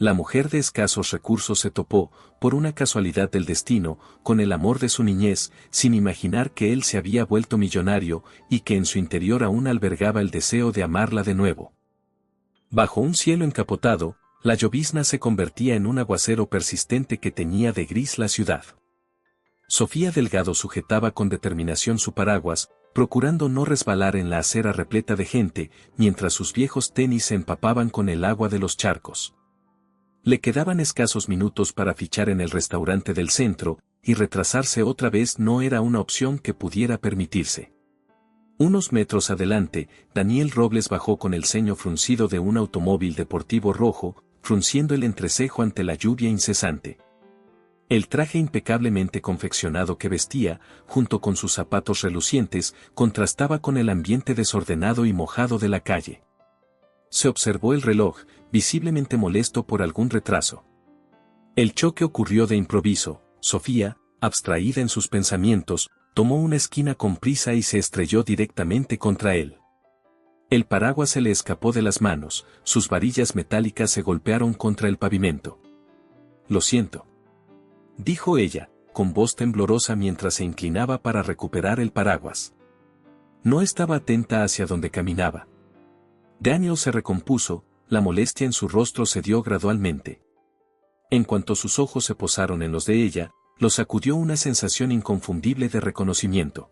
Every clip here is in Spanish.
La mujer de escasos recursos se topó, por una casualidad del destino, con el amor de su niñez, sin imaginar que él se había vuelto millonario y que en su interior aún albergaba el deseo de amarla de nuevo. Bajo un cielo encapotado, la llovizna se convertía en un aguacero persistente que teñía de gris la ciudad. Sofía Delgado sujetaba con determinación su paraguas, procurando no resbalar en la acera repleta de gente, mientras sus viejos tenis se empapaban con el agua de los charcos. Le quedaban escasos minutos para fichar en el restaurante del centro, y retrasarse otra vez no era una opción que pudiera permitirse. Unos metros adelante, Daniel Robles bajó con el ceño fruncido de un automóvil deportivo rojo, frunciendo el entrecejo ante la lluvia incesante. El traje impecablemente confeccionado que vestía, junto con sus zapatos relucientes, contrastaba con el ambiente desordenado y mojado de la calle. Se observó el reloj, visiblemente molesto por algún retraso. El choque ocurrió de improviso. Sofía, abstraída en sus pensamientos, tomó una esquina con prisa y se estrelló directamente contra él. El paraguas se le escapó de las manos, sus varillas metálicas se golpearon contra el pavimento. «Lo siento», dijo ella, con voz temblorosa mientras se inclinaba para recuperar el paraguas. No estaba atenta hacia donde caminaba. Daniel se recompuso, la molestia en su rostro cedió gradualmente. En cuanto sus ojos se posaron en los de ella, lo sacudió una sensación inconfundible de reconocimiento.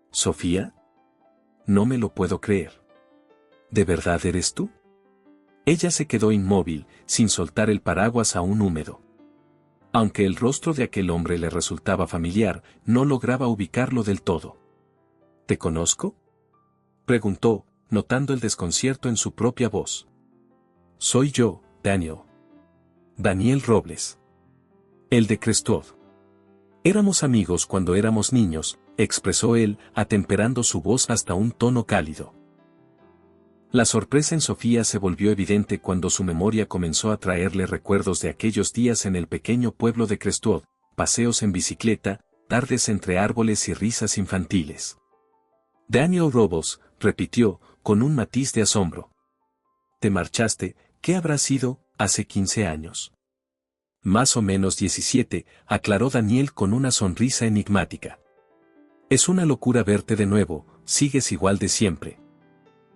«¿Sofía? No me lo puedo creer. ¿De verdad eres tú?» Ella se quedó inmóvil, sin soltar el paraguas aún húmedo. Aunque el rostro de aquel hombre le resultaba familiar, no lograba ubicarlo del todo. «¿Te conozco?», preguntó, notando el desconcierto en su propia voz. «Soy yo, Daniel. Daniel Robles. El de Crestwood. Éramos amigos cuando éramos niños», expresó él, atemperando su voz hasta un tono cálido. La sorpresa en Sofía se volvió evidente cuando su memoria comenzó a traerle recuerdos de aquellos días en el pequeño pueblo de Crestwood, paseos en bicicleta, tardes entre árboles y risas infantiles. «Daniel Robles», repitió, con un matiz de asombro. «Te marchaste, ¿qué habrá sido, hace 15 años?» «Más o menos 17», aclaró Daniel con una sonrisa enigmática. «Es una locura verte de nuevo, sigues igual de siempre».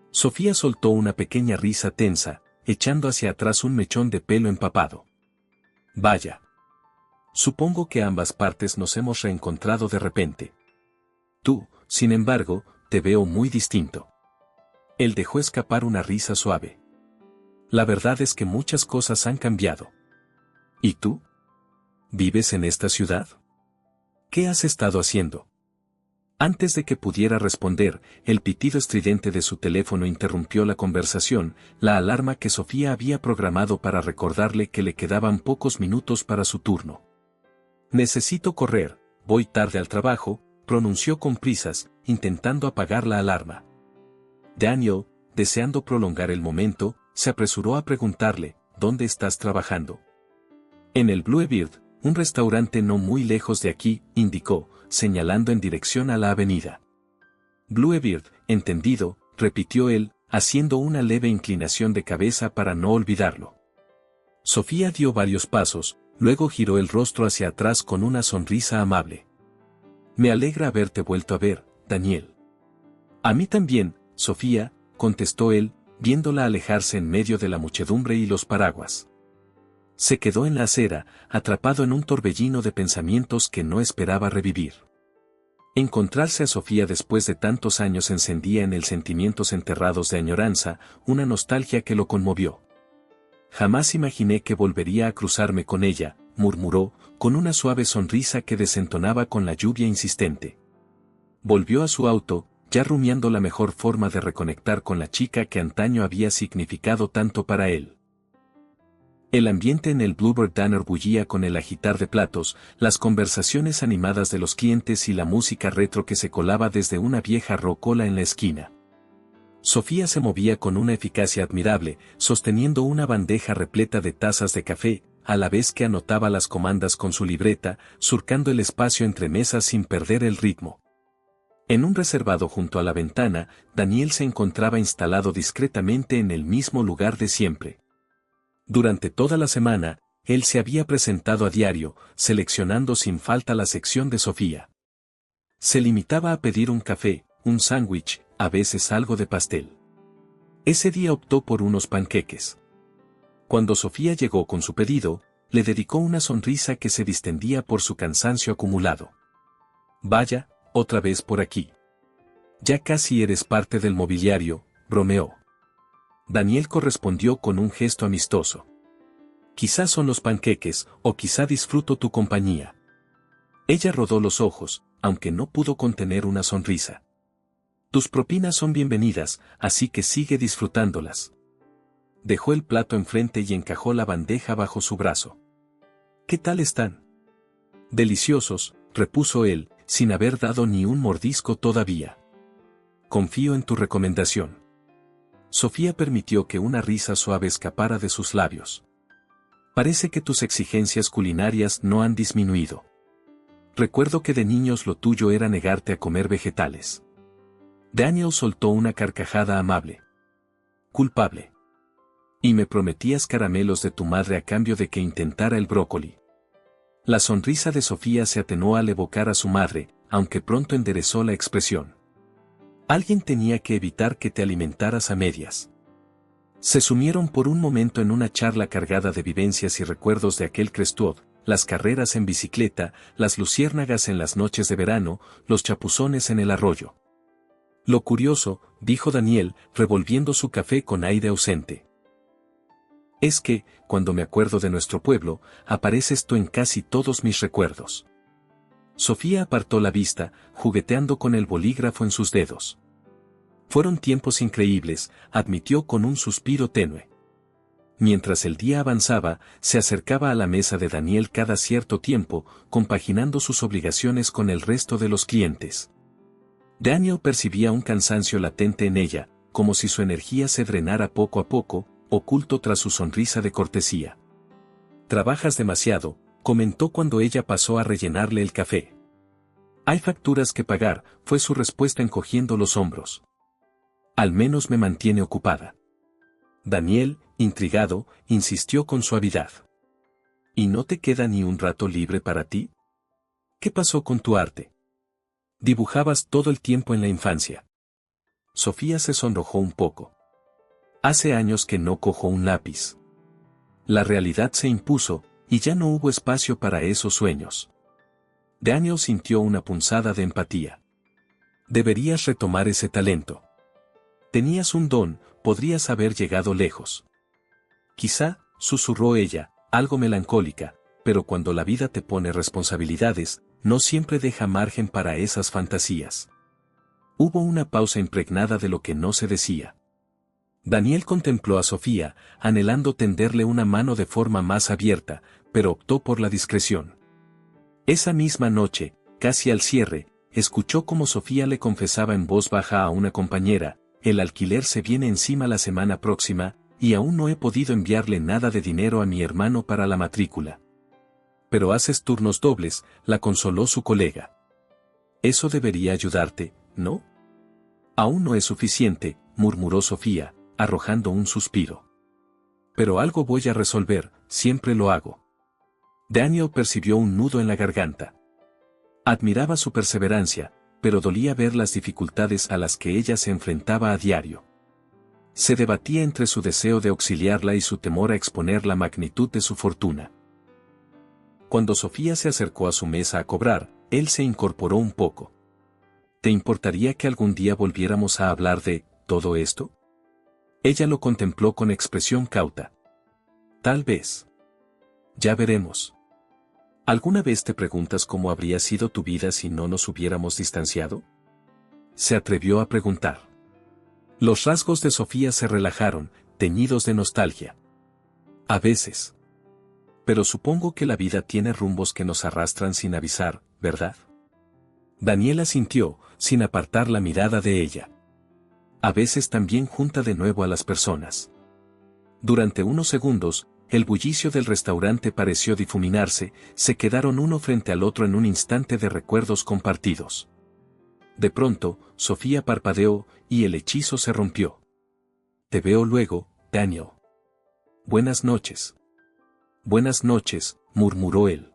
Sofía soltó una pequeña risa tensa, echando hacia atrás un mechón de pelo empapado. «Vaya. Supongo que ambas partes nos hemos reencontrado de repente. Tú, sin embargo, te veo muy distinto». Él dejó escapar una risa suave. «La verdad es que muchas cosas han cambiado». «¿Y tú? ¿Vives en esta ciudad? ¿Qué has estado haciendo?» Antes de que pudiera responder, el pitido estridente de su teléfono interrumpió la conversación, la alarma que Sofía había programado para recordarle que le quedaban pocos minutos para su turno. «Necesito correr, voy tarde al trabajo», pronunció con prisas, intentando apagar la alarma. Daniel, deseando prolongar el momento, se apresuró a preguntarle, «¿Dónde estás trabajando?» «En el Bluebird, un restaurante no muy lejos de aquí», indicó, señalando en dirección a la avenida. «Bluebird, entendido», repitió él, haciendo una leve inclinación de cabeza para no olvidarlo. Sofía dio varios pasos, luego giró el rostro hacia atrás con una sonrisa amable. «Me alegra haberte vuelto a ver, Daniel». «A mí también, Sofía», contestó él, viéndola alejarse en medio de la muchedumbre y los paraguas. Se quedó en la acera, atrapado en un torbellino de pensamientos que no esperaba revivir. Encontrarse a Sofía después de tantos años encendía en él sentimientos enterrados de añoranza, una nostalgia que lo conmovió. «Jamás imaginé que volvería a cruzarme con ella», murmuró, con una suave sonrisa que desentonaba con la lluvia insistente. Volvió a su auto, ya rumiando la mejor forma de reconectar con la chica que antaño había significado tanto para él. El ambiente en el Bluebird Diner bullía con el agitar de platos, las conversaciones animadas de los clientes y la música retro que se colaba desde una vieja rocola en la esquina. Sofía se movía con una eficacia admirable, sosteniendo una bandeja repleta de tazas de café, a la vez que anotaba las comandas con su libreta, surcando el espacio entre mesas sin perder el ritmo. En un reservado junto a la ventana, Daniel se encontraba instalado discretamente en el mismo lugar de siempre. Durante toda la semana, él se había presentado a diario, seleccionando sin falta la sección de Sofía. Se limitaba a pedir un café, un sándwich, a veces algo de pastel. Ese día optó por unos panqueques. Cuando Sofía llegó con su pedido, le dedicó una sonrisa que se distendía por su cansancio acumulado. «Vaya, otra vez por aquí. Ya casi eres parte del mobiliario», bromeó. Daniel correspondió con un gesto amistoso. «Quizás son los panqueques, o quizá disfruto tu compañía». Ella rodó los ojos, aunque no pudo contener una sonrisa. «Tus propinas son bienvenidas, así que sigue disfrutándolas». Dejó el plato enfrente y encajó la bandeja bajo su brazo. «¿Qué tal están?» «Deliciosos», repuso él, sin haber dado ni un mordisco todavía. «Confío en tu recomendación». Sofía permitió que una risa suave escapara de sus labios. «Parece que tus exigencias culinarias no han disminuido. Recuerdo que de niños lo tuyo era negarte a comer vegetales». Daniel soltó una carcajada amable. «Culpable. Y me prometías caramelos de tu madre a cambio de que intentara el brócoli». La sonrisa de Sofía se atenuó al evocar a su madre, aunque pronto enderezó la expresión. «Alguien tenía que evitar que te alimentaras a medias». Se sumieron por un momento en una charla cargada de vivencias y recuerdos de aquel Crestwood, las carreras en bicicleta, las luciérnagas en las noches de verano, los chapuzones en el arroyo. «Lo curioso», dijo Daniel, revolviendo su café con aire ausente, «es que, cuando me acuerdo de nuestro pueblo, apareces tú en casi todos mis recuerdos». Sofía apartó la vista, jugueteando con el bolígrafo en sus dedos. «Fueron tiempos increíbles», admitió con un suspiro tenue. Mientras el día avanzaba, se acercaba a la mesa de Daniel cada cierto tiempo, compaginando sus obligaciones con el resto de los clientes. Daniel percibía un cansancio latente en ella, como si su energía se drenara poco a poco, oculto tras su sonrisa de cortesía. «Trabajas demasiado», comentó cuando ella pasó a rellenarle el café. «Hay facturas que pagar», fue su respuesta encogiendo los hombros. «Al menos me mantiene ocupada». Daniel, intrigado, insistió con suavidad. «¿Y no te queda ni un rato libre para ti? ¿Qué pasó con tu arte? Dibujabas todo el tiempo en la infancia». Sofía se sonrojó un poco. «Hace años que no cojo un lápiz». La realidad se impuso, y ya no hubo espacio para esos sueños. Daniel sintió una punzada de empatía. «Deberías retomar ese talento. Tenías un don, podrías haber llegado lejos». «Quizá», susurró ella, algo melancólica, «pero cuando la vida te pone responsabilidades, no siempre deja margen para esas fantasías». Hubo una pausa impregnada de lo que no se decía. Daniel contempló a Sofía, anhelando tenderle una mano de forma más abierta, pero optó por la discreción. Esa misma noche, casi al cierre, escuchó cómo Sofía le confesaba en voz baja a una compañera: «El alquiler se viene encima la semana próxima, y aún no he podido enviarle nada de dinero a mi hermano para la matrícula». «Pero haces turnos dobles», la consoló su colega. «Eso debería ayudarte, ¿no?» «Aún no es suficiente», murmuró Sofía, arrojando un suspiro. «Pero algo voy a resolver, siempre lo hago». Daniel percibió un nudo en la garganta. Admiraba su perseverancia, pero dolía ver las dificultades a las que ella se enfrentaba a diario. Se debatía entre su deseo de auxiliarla y su temor a exponer la magnitud de su fortuna. Cuando Sofía se acercó a su mesa a cobrar, él se incorporó un poco. «¿Te importaría que algún día volviéramos a hablar de todo esto?» Ella lo contempló con expresión cauta. «Tal vez. Ya veremos». ¿Alguna vez te preguntas cómo habría sido tu vida si no nos hubiéramos distanciado?», se atrevió a preguntar. Los rasgos de Sofía se relajaron, teñidos de nostalgia. «A veces. Pero supongo que la vida tiene rumbos que nos arrastran sin avisar, ¿verdad?». Daniela sintió, sin apartar la mirada de ella. «A veces también junta de nuevo a las personas». Durante unos segundos, el bullicio del restaurante pareció difuminarse, se quedaron uno frente al otro en un instante de recuerdos compartidos. De pronto, Sofía parpadeó, y el hechizo se rompió. «Te veo luego, Daniel». Buenas noches. Buenas noches, murmuró él.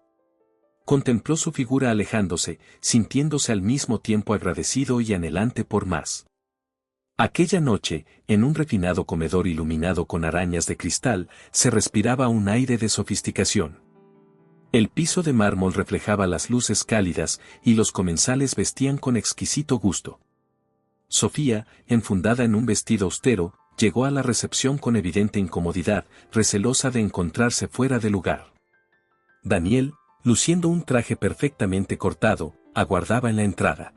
Contempló su figura alejándose, sintiéndose al mismo tiempo agradecido y anhelante por más. Aquella noche, en un refinado comedor iluminado con arañas de cristal, se respiraba un aire de sofisticación. El piso de mármol reflejaba las luces cálidas y los comensales vestían con exquisito gusto. Sofía, enfundada en un vestido austero, llegó a la recepción con evidente incomodidad, recelosa de encontrarse fuera de lugar. Daniel, luciendo un traje perfectamente cortado, aguardaba en la entrada.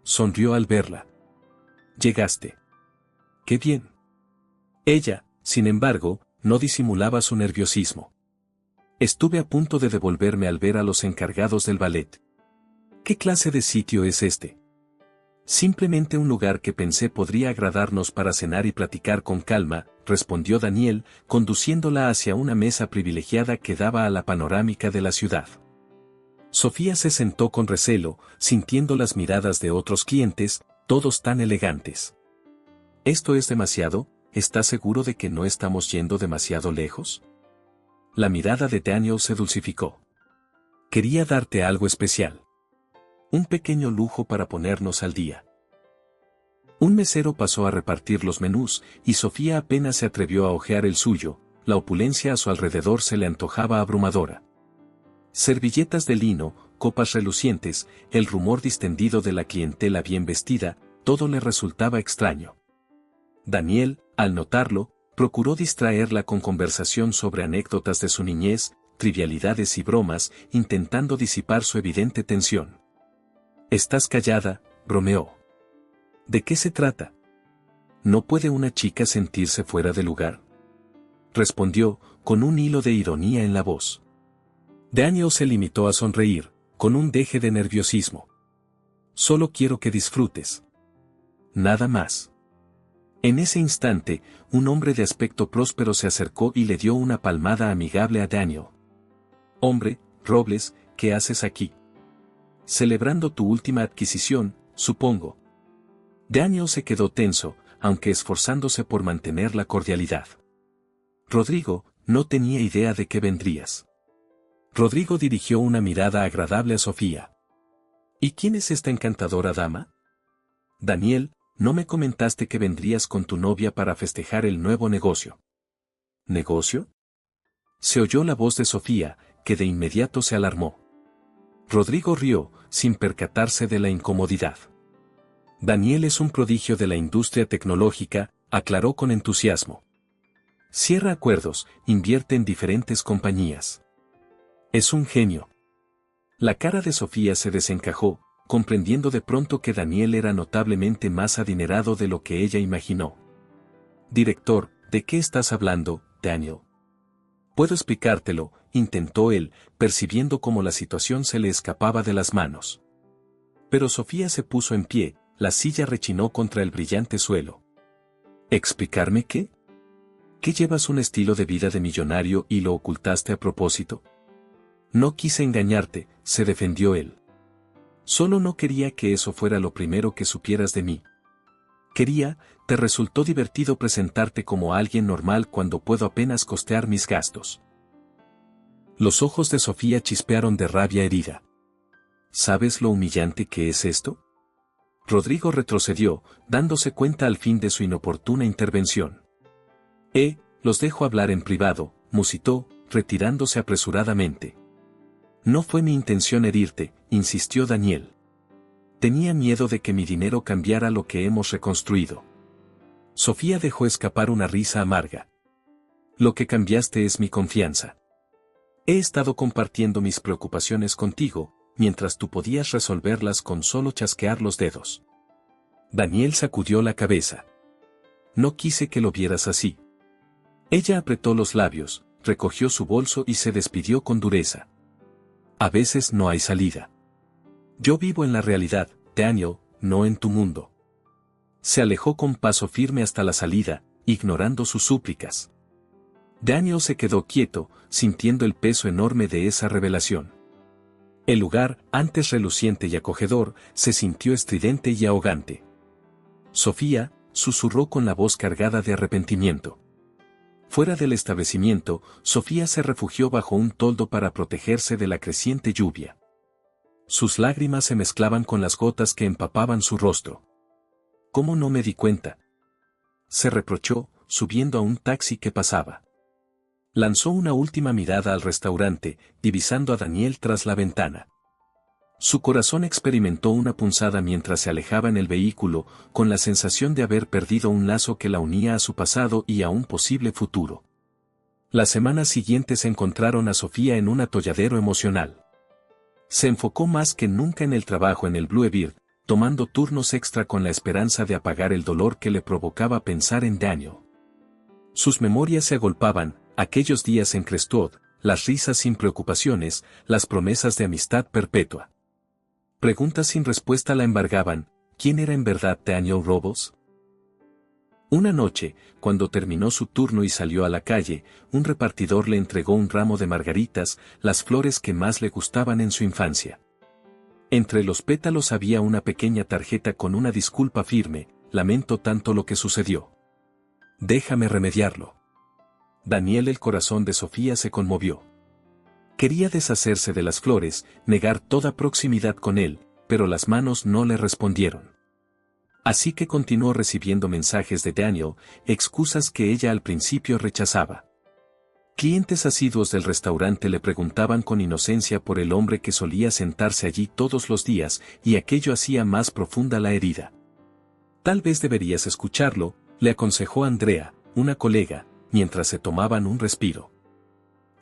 Sonrió al verla. «Llegaste. ¡Qué bien!». Ella, sin embargo, no disimulaba su nerviosismo. «Estuve a punto de devolverme al ver a los encargados del ballet. ¿Qué clase de sitio es este?». «Simplemente un lugar que pensé podría agradarnos para cenar y platicar con calma», respondió Daniel, conduciéndola hacia una mesa privilegiada que daba a la panorámica de la ciudad. Sofía se sentó con recelo, sintiendo las miradas de otros clientes, todos tan elegantes. «¿Esto es demasiado? ¿Estás seguro de que no estamos yendo demasiado lejos?». La mirada de Daniel se dulcificó. «Quería darte algo especial. Un pequeño lujo para ponernos al día». Un mesero pasó a repartir los menús, y Sofía apenas se atrevió a hojear el suyo, la opulencia a su alrededor se le antojaba abrumadora. Servilletas de lino, copas relucientes, el rumor distendido de la clientela bien vestida, todo le resultaba extraño. Daniel, al notarlo, procuró distraerla con conversación sobre anécdotas de su niñez, trivialidades y bromas, intentando disipar su evidente tensión. «Estás callada», bromeó. «¿De qué se trata? ¿No puede una chica sentirse fuera de lugar?», respondió, con un hilo de ironía en la voz. Daniel se limitó a sonreír, con un deje de nerviosismo. «Solo quiero que disfrutes. Nada más». En ese instante, un hombre de aspecto próspero se acercó y le dio una palmada amigable a Daniel. «Hombre, Robles, ¿qué haces aquí?». «Celebrando tu última adquisición, supongo». Daniel se quedó tenso, aunque esforzándose por mantener la cordialidad. «Rodrigo, no tenía idea de que vendrías». Rodrigo dirigió una mirada agradable a Sofía. «¿Y quién es esta encantadora dama?». «Daniel, ¿no me comentaste que vendrías con tu novia para festejar el nuevo negocio?». «¿Negocio?». Se oyó la voz de Sofía, que de inmediato se alarmó. Rodrigo rió, sin percatarse de la incomodidad. «Daniel es un prodigio de la industria tecnológica», aclaró con entusiasmo. «Cierra acuerdos, invierte en diferentes compañías. Es un genio». La cara de Sofía se desencajó, comprendiendo de pronto que Daniel era notablemente más adinerado de lo que ella imaginó. «Director, ¿de qué estás hablando, Daniel?». «Puedo explicártelo», intentó él, percibiendo cómo la situación se le escapaba de las manos. Pero Sofía se puso en pie, la silla rechinó contra el brillante suelo. «¿Explicarme qué? ¿Que llevas un estilo de vida de millonario y lo ocultaste a propósito?». «No quise engañarte», se defendió él. «Solo no quería que eso fuera lo primero que supieras de mí. Te resultó divertido presentarte como alguien normal cuando puedo apenas costear mis gastos». Los ojos de Sofía chispearon de rabia herida. «¿Sabes lo humillante que es esto?». Rodrigo retrocedió, dándose cuenta al fin de su inoportuna intervención. Los dejo hablar en privado», musitó, retirándose apresuradamente. «No fue mi intención herirte», insistió Daniel. «Tenía miedo de que mi dinero cambiara lo que hemos reconstruido». Sofía dejó escapar una risa amarga. «Lo que cambiaste es mi confianza. He estado compartiendo mis preocupaciones contigo, mientras tú podías resolverlas con solo chasquear los dedos». Daniel sacudió la cabeza. «No quise que lo vieras así». Ella apretó los labios, recogió su bolso y se despidió con dureza. «A veces no hay salida. Yo vivo en la realidad, Daniel, no en tu mundo». Se alejó con paso firme hasta la salida, ignorando sus súplicas. Daniel se quedó quieto, sintiendo el peso enorme de esa revelación. El lugar, antes reluciente y acogedor, se sintió estridente y ahogante. «Sofía», susurró con la voz cargada de arrepentimiento. Fuera del establecimiento, Sofía se refugió bajo un toldo para protegerse de la creciente lluvia. Sus lágrimas se mezclaban con las gotas que empapaban su rostro. ¿Cómo no me di cuenta?, se reprochó, subiendo a un taxi que pasaba. Lanzó una última mirada al restaurante, divisando a Daniel tras la ventana. Su corazón experimentó una punzada mientras se alejaba en el vehículo, con la sensación de haber perdido un lazo que la unía a su pasado y a un posible futuro. Las semanas siguientes encontraron a Sofía en un atolladero emocional. Se enfocó más que nunca en el trabajo en el Bluebird, tomando turnos extra con la esperanza de apagar el dolor que le provocaba pensar en Daniel. Sus memorias se agolpaban, aquellos días en Crestwood, las risas sin preocupaciones, las promesas de amistad perpetua. Preguntas sin respuesta la embargaban. ¿Quién era en verdad Daniel Robles? Una noche, cuando terminó su turno y salió a la calle, un repartidor le entregó un ramo de margaritas, las flores que más le gustaban en su infancia. Entre los pétalos había una pequeña tarjeta con una disculpa firme: lamento tanto lo que sucedió. Déjame remediarlo. Daniel, el corazón de Sofía se conmovió. Quería deshacerse de las flores, negar toda proximidad con él, pero las manos no le respondieron. Así que continuó recibiendo mensajes de Daniel, excusas que ella al principio rechazaba. Clientes asiduos del restaurante le preguntaban con inocencia por el hombre que solía sentarse allí todos los días, y aquello hacía más profunda la herida. Tal vez deberías escucharlo, le aconsejó Andrea, una colega, mientras se tomaban un respiro.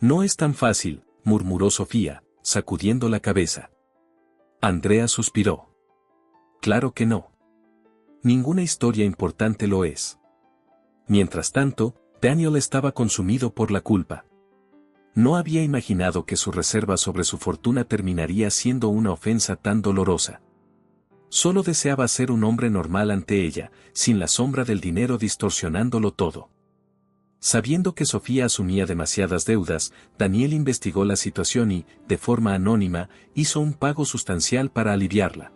No es tan fácil, murmuró Sofía, sacudiendo la cabeza. Andrea suspiró. Claro que no. Ninguna historia importante lo es. Mientras tanto, Daniel estaba consumido por la culpa. No había imaginado que su reserva sobre su fortuna terminaría siendo una ofensa tan dolorosa. Solo deseaba ser un hombre normal ante ella, sin la sombra del dinero distorsionándolo todo. Sabiendo que Sofía asumía demasiadas deudas, Daniel investigó la situación y, de forma anónima, hizo un pago sustancial para aliviarla.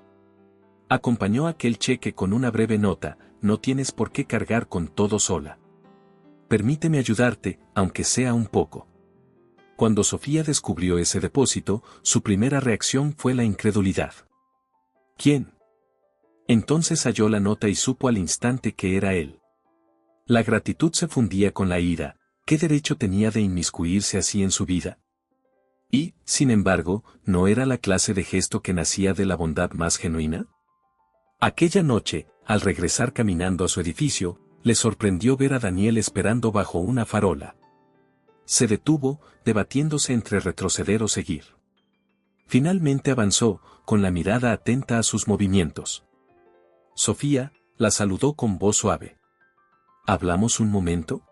Acompañó aquel cheque con una breve nota: no tienes por qué cargar con todo sola. Permíteme ayudarte, aunque sea un poco. Cuando Sofía descubrió ese depósito, su primera reacción fue la incredulidad. ¿Quién? Entonces halló la nota y supo al instante que era él. La gratitud se fundía con la ira. ¿Qué derecho tenía de inmiscuirse así en su vida? Y, sin embargo, ¿no era la clase de gesto que nacía de la bondad más genuina? Aquella noche, al regresar caminando a su edificio, le sorprendió ver a Daniel esperando bajo una farola. Se detuvo, debatiéndose entre retroceder o seguir. Finalmente avanzó, con la mirada atenta a sus movimientos. Sofía la saludó con voz suave. ¿Hablamos un momento?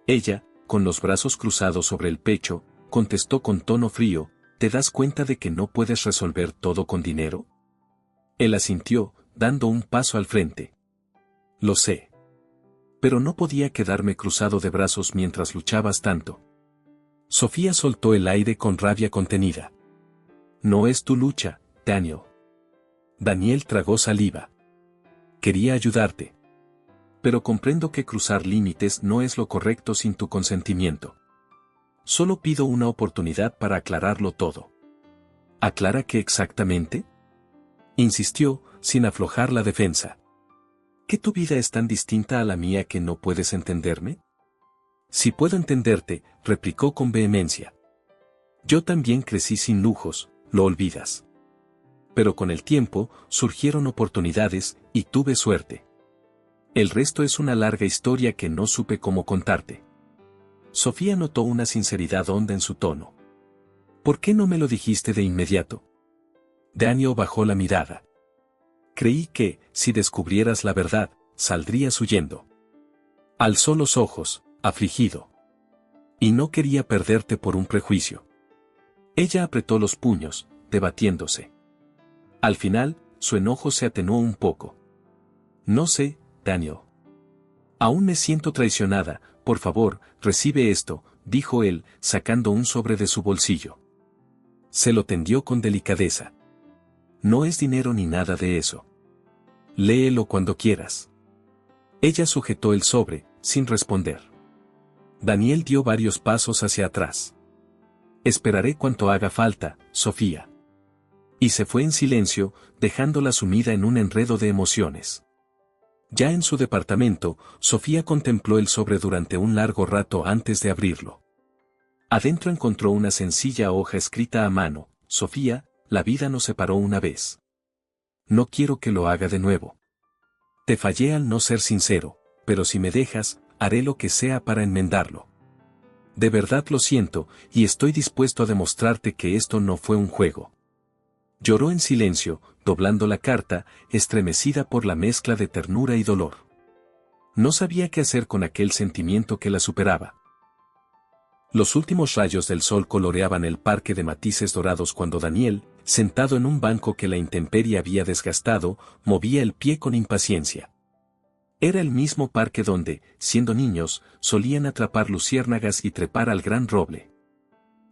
Ella, con los brazos cruzados sobre el pecho, contestó con tono frío: ¿te das cuenta de que no puedes resolver todo con dinero? Él asintió, dando un paso al frente. Lo sé. Pero no podía quedarme cruzado de brazos mientras luchabas tanto. Sofía soltó el aire con rabia contenida. No es tu lucha, Daniel. Daniel tragó saliva. Quería ayudarte. Pero comprendo que cruzar límites no es lo correcto sin tu consentimiento. Solo pido una oportunidad para aclararlo todo. ¿Aclara qué exactamente?, insistió, sin aflojar la defensa. ¿Que tu vida es tan distinta a la mía que no puedes entenderme? Si puedo entenderte, replicó con vehemencia. Yo también crecí sin lujos, lo olvidas. Pero con el tiempo, surgieron oportunidades, y tuve suerte. El resto es una larga historia que no supe cómo contarte. Sofía notó una sinceridad honda en su tono. ¿Por qué no me lo dijiste de inmediato? Daniel bajó la mirada. Creí que, si descubrieras la verdad, saldrías huyendo. Alzó los ojos, afligido. Y no quería perderte por un prejuicio. Ella apretó los puños, debatiéndose. Al final, su enojo se atenuó un poco. No sé, Daniel. Aún me siento traicionada. Por favor, recibe esto, dijo él, sacando un sobre de su bolsillo. Se lo tendió con delicadeza. No es dinero ni nada de eso. Léelo cuando quieras. Ella sujetó el sobre, sin responder. Daniel dio varios pasos hacia atrás. Esperaré cuanto haga falta, Sofía. Y se fue en silencio, dejándola sumida en un enredo de emociones. Ya en su departamento, Sofía contempló el sobre durante un largo rato antes de abrirlo. Adentro encontró una sencilla hoja escrita a mano: Sofía, la vida nos separó una vez. No quiero que lo haga de nuevo. Te fallé al no ser sincero, pero si me dejas, haré lo que sea para enmendarlo. De verdad lo siento, y estoy dispuesto a demostrarte que esto no fue un juego. Lloró en silencio, doblando la carta, estremecida por la mezcla de ternura y dolor. No sabía qué hacer con aquel sentimiento que la superaba. Los últimos rayos del sol coloreaban el parque de matices dorados cuando Daniel, sentado en un banco que la intemperie había desgastado, movía el pie con impaciencia. Era el mismo parque donde, siendo niños, solían atrapar luciérnagas y trepar al gran roble.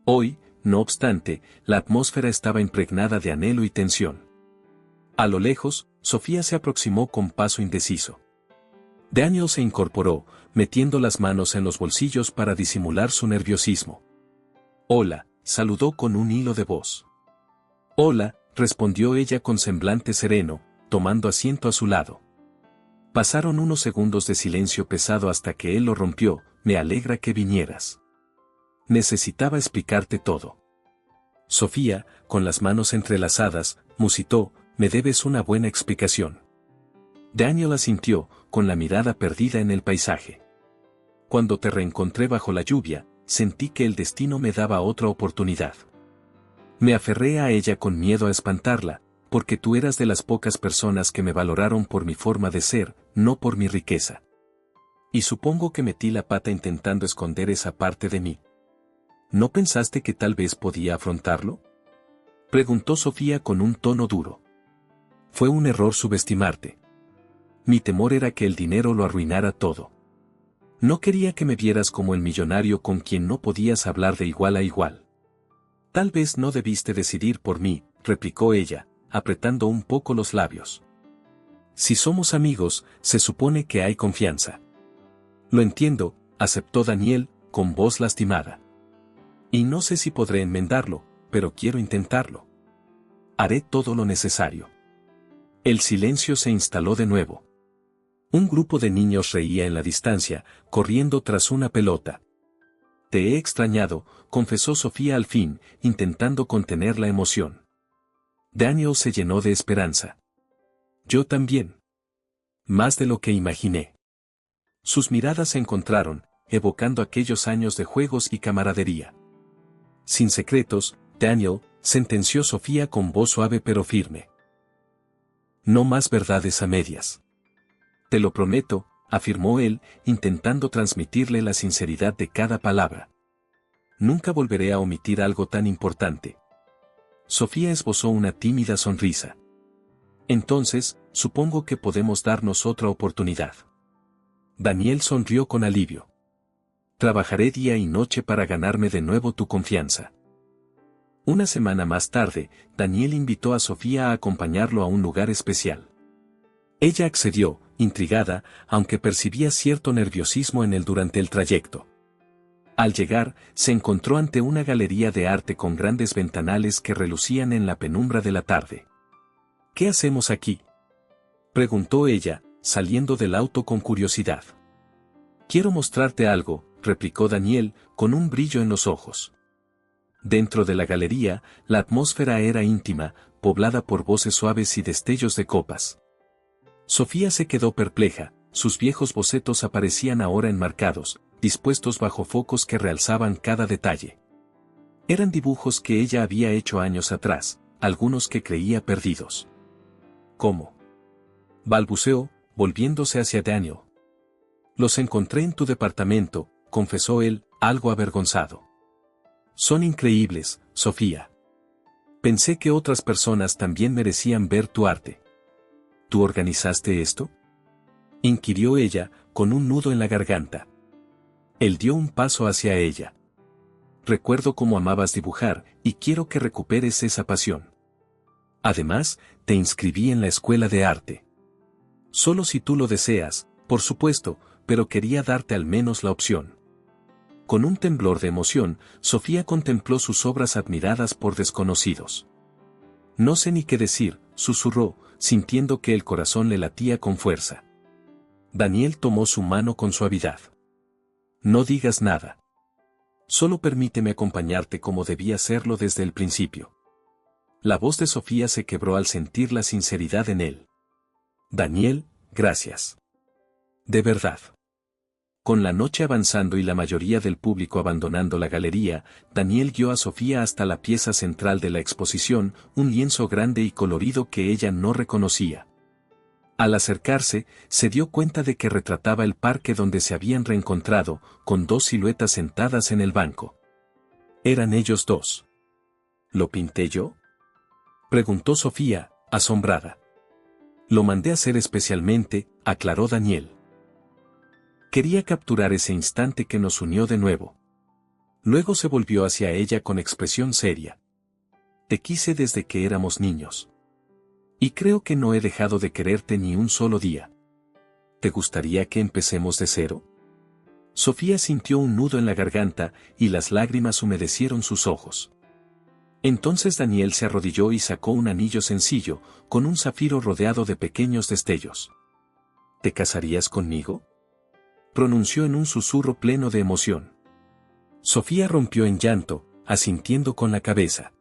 Hoy, no obstante, la atmósfera estaba impregnada de anhelo y tensión. A lo lejos, Sofía se aproximó con paso indeciso. Daniel se incorporó, metiendo las manos en los bolsillos para disimular su nerviosismo. «Hola», saludó con un hilo de voz. «Hola», respondió ella con semblante sereno, tomando asiento a su lado. Pasaron unos segundos de silencio pesado hasta que él lo rompió. «Me alegra que vinieras. Necesitaba explicarte todo». Sofía, con las manos entrelazadas, musitó: «Me debes una buena explicación». Daniel asintió, con la mirada perdida en el paisaje. «Cuando te reencontré bajo la lluvia, sentí que el destino me daba otra oportunidad. Me aferré a ella con miedo a espantarla, porque tú eras de las pocas personas que me valoraron por mi forma de ser, no por mi riqueza. Y supongo que metí la pata intentando esconder esa parte de mí». «¿No pensaste que tal vez podía afrontarlo?», preguntó Sofía con un tono duro. «Fue un error subestimarte. Mi temor era que el dinero lo arruinara todo. No quería que me vieras como el millonario con quien no podías hablar de igual a igual». «Tal vez no debiste decidir por mí», replicó ella, apretando un poco los labios. «Si somos amigos, se supone que hay confianza». «Lo entiendo», aceptó Daniel, con voz lastimada. «Y no sé si podré enmendarlo, pero quiero intentarlo. Haré todo lo necesario». El silencio se instaló de nuevo. Un grupo de niños reía en la distancia, corriendo tras una pelota. «Te he extrañado», confesó Sofía al fin, intentando contener la emoción. Daniel se llenó de esperanza. «Yo también. Más de lo que imaginé». Sus miradas se encontraron, evocando aquellos años de juegos y camaradería. «Sin secretos, Daniel», sentenció Sofía con voz suave pero firme. «No más verdades a medias». «Te lo prometo», afirmó él, intentando transmitirle la sinceridad de cada palabra. «Nunca volveré a omitir algo tan importante». Sofía esbozó una tímida sonrisa. «Entonces, supongo que podemos darnos otra oportunidad». Daniel sonrió con alivio. «Trabajaré día y noche para ganarme de nuevo tu confianza». Una semana más tarde, Daniel invitó a Sofía a acompañarlo a un lugar especial. Ella accedió, intrigada, aunque percibía cierto nerviosismo en él durante el trayecto. Al llegar, se encontró ante una galería de arte con grandes ventanales que relucían en la penumbra de la tarde. «¿Qué hacemos aquí?», preguntó ella, saliendo del auto con curiosidad. «Quiero mostrarte algo», replicó Daniel, con un brillo en los ojos. Dentro de la galería, la atmósfera era íntima, poblada por voces suaves y destellos de copas. Sofía se quedó perpleja, sus viejos bocetos aparecían ahora enmarcados, dispuestos bajo focos que realzaban cada detalle. Eran dibujos que ella había hecho años atrás, algunos que creía perdidos. «¿Cómo?», balbuceó, volviéndose hacia Daniel. «Los encontré en tu departamento», confesó él, algo avergonzado. «Son increíbles, Sofía. Pensé que otras personas también merecían ver tu arte». «¿Tú organizaste esto?», inquirió ella, con un nudo en la garganta. Él dio un paso hacia ella. «Recuerdo cómo amabas dibujar, y quiero que recuperes esa pasión. Además, te inscribí en la escuela de arte. Solo si tú lo deseas, por supuesto, pero quería darte al menos la opción». Con un temblor de emoción, Sofía contempló sus obras admiradas por desconocidos. No sé ni qué decir, susurró, sintiendo que el corazón le latía con fuerza. Daniel tomó su mano con suavidad. No digas nada. Solo permíteme acompañarte como debía hacerlo desde el principio. La voz de Sofía se quebró al sentir la sinceridad en él. Daniel, gracias. De verdad. Con la noche avanzando y la mayoría del público abandonando la galería, Daniel guió a Sofía hasta la pieza central de la exposición, un lienzo grande y colorido que ella no reconocía. Al acercarse, se dio cuenta de que retrataba el parque donde se habían reencontrado, con dos siluetas sentadas en el banco. Eran ellos dos. ¿Lo pinté yo?, preguntó Sofía, asombrada. Lo mandé a hacer especialmente, aclaró Daniel. Quería capturar ese instante que nos unió de nuevo. Luego se volvió hacia ella con expresión seria. Te quise desde que éramos niños. Y creo que no he dejado de quererte ni un solo día. ¿Te gustaría que empecemos de cero? Sofía sintió un nudo en la garganta y las lágrimas humedecieron sus ojos. Entonces Daniel se arrodilló y sacó un anillo sencillo, con un zafiro rodeado de pequeños destellos. ¿Te casarías conmigo?, pronunció en un susurro pleno de emoción. Sofía rompió en llanto, asintiendo con la cabeza.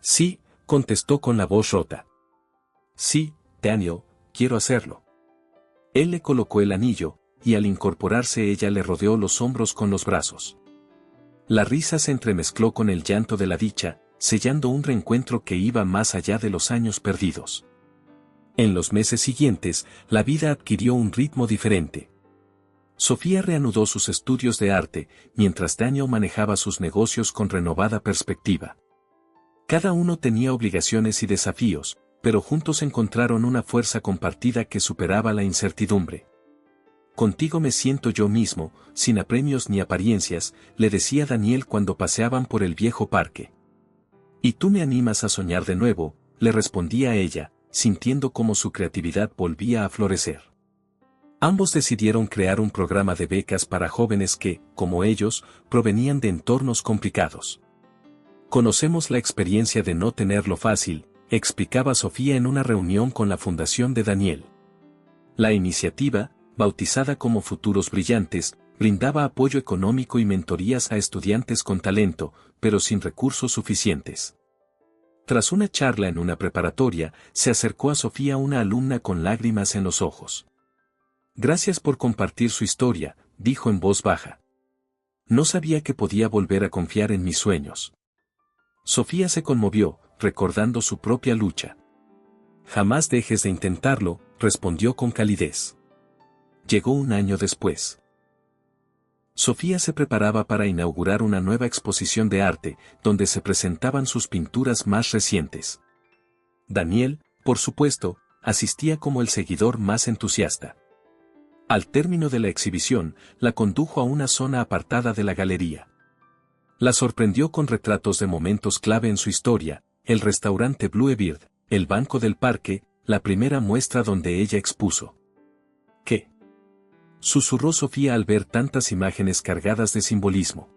Sí, contestó con la voz rota. Sí, Daniel, quiero hacerlo. Él le colocó el anillo, y al incorporarse ella le rodeó los hombros con los brazos. La risa se entremezcló con el llanto de la dicha, sellando un reencuentro que iba más allá de los años perdidos. En los meses siguientes, la vida adquirió un ritmo diferente. Sofía reanudó sus estudios de arte, mientras Daniel manejaba sus negocios con renovada perspectiva. Cada uno tenía obligaciones y desafíos, pero juntos encontraron una fuerza compartida que superaba la incertidumbre. Contigo me siento yo mismo, sin apremios ni apariencias, le decía Daniel cuando paseaban por el viejo parque. Y tú me animas a soñar de nuevo, le respondía ella, sintiendo cómo su creatividad volvía a florecer. Ambos decidieron crear un programa de becas para jóvenes que, como ellos, provenían de entornos complicados. Conocemos la experiencia de no tenerlo fácil, explicaba Sofía en una reunión con la fundación de Daniel. La iniciativa, bautizada como Futuros Brillantes, brindaba apoyo económico y mentorías a estudiantes con talento, pero sin recursos suficientes. Tras una charla en una preparatoria, se acercó a Sofía una alumna con lágrimas en los ojos. Gracias por compartir su historia, dijo en voz baja. No sabía que podía volver a confiar en mis sueños. Sofía se conmovió, recordando su propia lucha. Jamás dejes de intentarlo, respondió con calidez. Llegó un año después. Sofía se preparaba para inaugurar una nueva exposición de arte, donde se presentaban sus pinturas más recientes. Daniel, por supuesto, asistía como el seguidor más entusiasta. Al término de la exhibición, la condujo a una zona apartada de la galería. La sorprendió con retratos de momentos clave en su historia, el restaurante Bluebird, el banco del parque, la primera muestra donde ella expuso. ¿Qué?, susurró Sofía al ver tantas imágenes cargadas de simbolismo.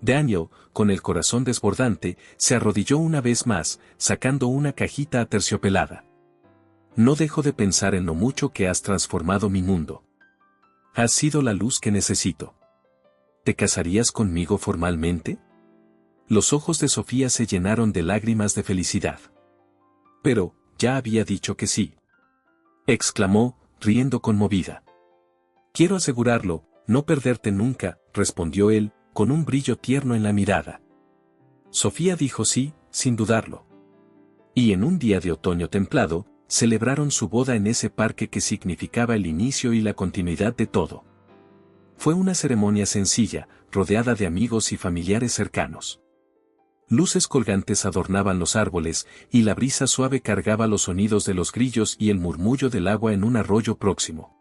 Daniel, con el corazón desbordante, se arrodilló una vez más, sacando una cajita aterciopelada. No dejo de pensar en lo mucho que has transformado mi mundo. Has sido la luz que necesito. ¿Te casarías conmigo formalmente? Los ojos de Sofía se llenaron de lágrimas de felicidad. Pero, ya había dicho que sí, exclamó, riendo conmovida. Quiero asegurarlo, no perderte nunca, respondió él, con un brillo tierno en la mirada. Sofía dijo sí, sin dudarlo. Y en un día de otoño templado, celebraron su boda en ese parque que significaba el inicio y la continuidad de todo. Fue una ceremonia sencilla, rodeada de amigos y familiares cercanos. Luces colgantes adornaban los árboles, y la brisa suave cargaba los sonidos de los grillos y el murmullo del agua en un arroyo próximo.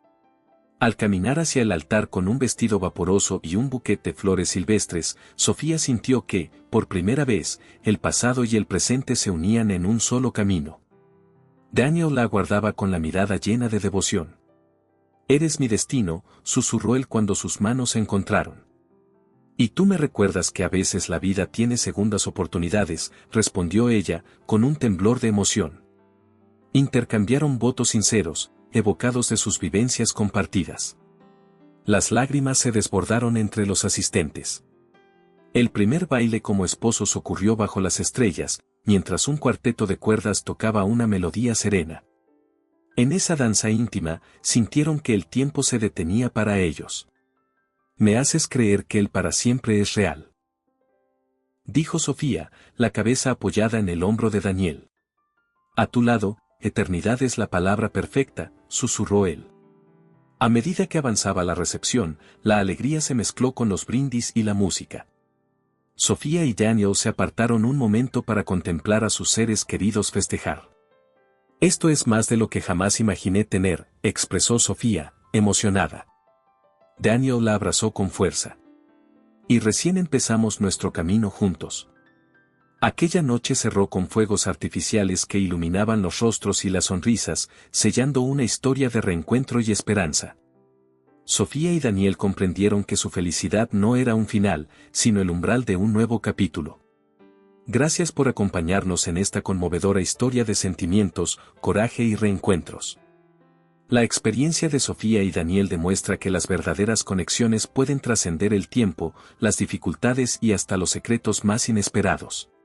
Al caminar hacia el altar con un vestido vaporoso y un buquete de flores silvestres, Sofía sintió que, por primera vez, el pasado y el presente se unían en un solo camino. Daniel la aguardaba con la mirada llena de devoción. Eres mi destino, susurró él cuando sus manos se encontraron. Y tú me recuerdas que a veces la vida tiene segundas oportunidades, respondió ella, con un temblor de emoción. Intercambiaron votos sinceros, evocados de sus vivencias compartidas. Las lágrimas se desbordaron entre los asistentes. El primer baile como esposos ocurrió bajo las estrellas, mientras un cuarteto de cuerdas tocaba una melodía serena. En esa danza íntima, sintieron que el tiempo se detenía para ellos. Me haces creer que el para siempre es real, dijo Sofía, la cabeza apoyada en el hombro de Daniel. A tu lado, eternidad es la palabra perfecta, susurró él. A medida que avanzaba la recepción, la alegría se mezcló con los brindis y la música. Sofía y Daniel se apartaron un momento para contemplar a sus seres queridos festejar. Esto es más de lo que jamás imaginé tener, expresó Sofía, emocionada. Daniel la abrazó con fuerza. Y recién empezamos nuestro camino juntos. Aquella noche cerró con fuegos artificiales que iluminaban los rostros y las sonrisas, sellando una historia de reencuentro y esperanza. Sofía y Daniel comprendieron que su felicidad no era un final, sino el umbral de un nuevo capítulo. Gracias por acompañarnos en esta conmovedora historia de sentimientos, coraje y reencuentros. La experiencia de Sofía y Daniel demuestra que las verdaderas conexiones pueden trascender el tiempo, las dificultades y hasta los secretos más inesperados.